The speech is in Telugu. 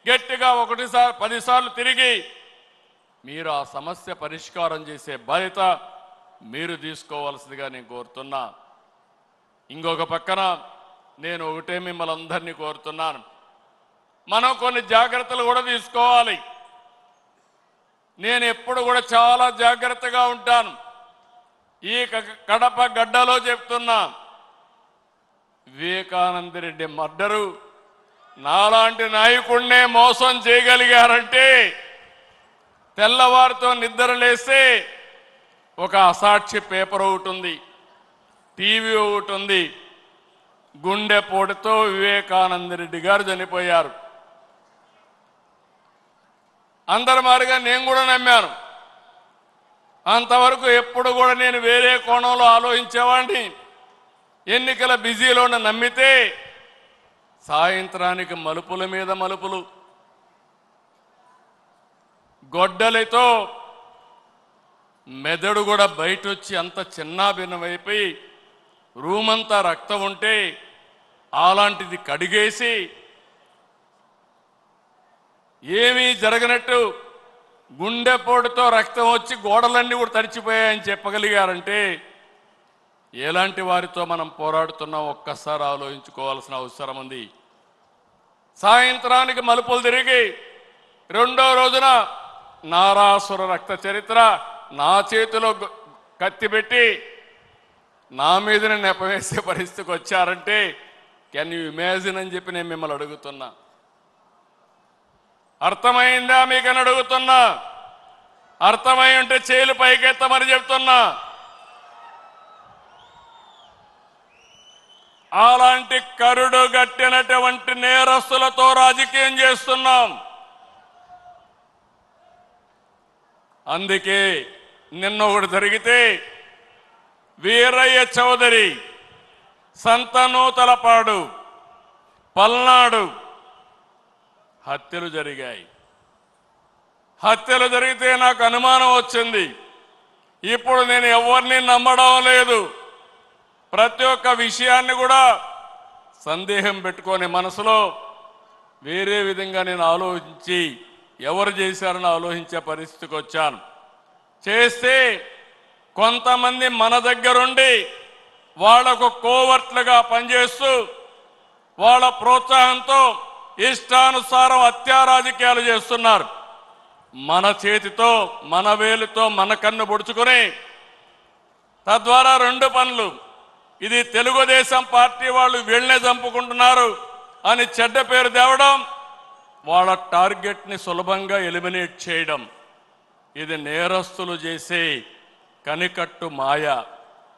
గట్టిగా 10 సార్లు తిరిగి మీరు ఆ సమస్య పరిష్కారం చేసే బాధ్యత మీరు తీసుకోవాల్సిందిగా నేను కోరుతున్నా. ఇంకొక పక్కన నేను ఒకటే మిమ్మల్ని అందరినీ కోరుతున్నాను, మనం కొన్ని జాగ్రత్తలు కూడా తీసుకోవాలి. నేను ఎప్పుడు కూడా చాలా జాగ్రత్తగా ఉంటాను. ఈ కడప గడ్డలో చెప్తున్నా, వివేకానంద రెడ్డి మర్డరు నాలాంటి నాయకుడినే మోసం చేయగలిగారంటే తెల్లవారితో నిద్ర లేస్తే ఒక అసాక్షి పేపర్ ఒకటి ఉంది, టీవీ ఒకటి ఉంది, గుండెపోటుతో వివేకానంద రెడ్డి గారు చనిపోయారు. అందరి మాదిరిగా నేను కూడా నమ్మాను. అంతవరకు ఎప్పుడు కూడా నేను వేరే కోణంలో ఆలోచించేవాడిని. ఎన్నికల బిజీలో నమ్మితే సాయంత్రానికి మలుపుల మీద మలుపులు, గొడ్డలితో మెదడు కూడా బయట వచ్చి అంత చిన్నాభిన్నమైపోయి రూమంతా రక్తం ఉంటే అలాంటిది కడిగేసి ఏమీ జరగనట్టు గుండెపోటుతో రక్తం వచ్చి గోడలన్నీ కూడా తడిచిపోయాయని చెప్పగలిగారంటే ఎలాంటి వారితో మనం పోరాడుతున్నాం ఒక్కసారి ఆలోచించుకోవాల్సిన అవసరం ఉంది. సాయంత్రానికి మలుపులు తిరిగి రెండో రోజున నారాసుర రక్త చరిత్ర నా చేతిలో కత్తి పెట్టి నా మీదనే నెపవేసే పరిస్థితికి వచ్చారంటే కెన్ యూ ఇమాజిన్ అని చెప్పి నేను మిమ్మల్ని అడుగుతున్నా. అర్థమైందా మీకని అడుగుతున్నా. అర్థమై ఉంటే చేలు పైకెత్తమని చెప్తున్నా. అలాంటి కరుడు గట్టినటువంటి నేరస్తులతో రాజకీయం చేస్తున్నాం. అందుకే నిన్న ఒకటి జరిగితే వీరయ్య చౌదరి, సంతనూతలపాడు, పల్నాడు హత్యలు జరిగాయి. హత్యలు జరిగితే నాకు అనుమానం వచ్చింది. ఇప్పుడు నేను ఎవరిని నమ్మడం లేదు. ప్రతి ఒక్క విషయాన్ని కూడా సందేహం పెట్టుకొని మనసులో వేరే విధంగా నేను ఆలోచించి ఎవరు చేశారని ఆలోచించే పరిస్థితికి వచ్చాను. చేస్తే కొంతమంది మన దగ్గరుండి వాళ్లకు కోవర్ట్లుగా పనిచేస్తూ వాళ్ళ ప్రోత్సాహంతో ఇష్టానుసారం హత్యా రాజకీయాలు చేస్తున్నారు. మన చేతితో మన వేలుతో మన కన్ను పొడుచుకొని తద్వారా రెండు పనులు, ఇది తెలుగుదేశం పార్టీ వాళ్ళు వీళ్ళనే చంపుకుంటున్నారు అని చెడ్డ పేరు తేవడం, వాళ్ళ టార్గెట్ని సులభంగా ఎలిమినేట్ చేయడం, ఇది నేరస్తులు చేసే కనికట్టు మాయ.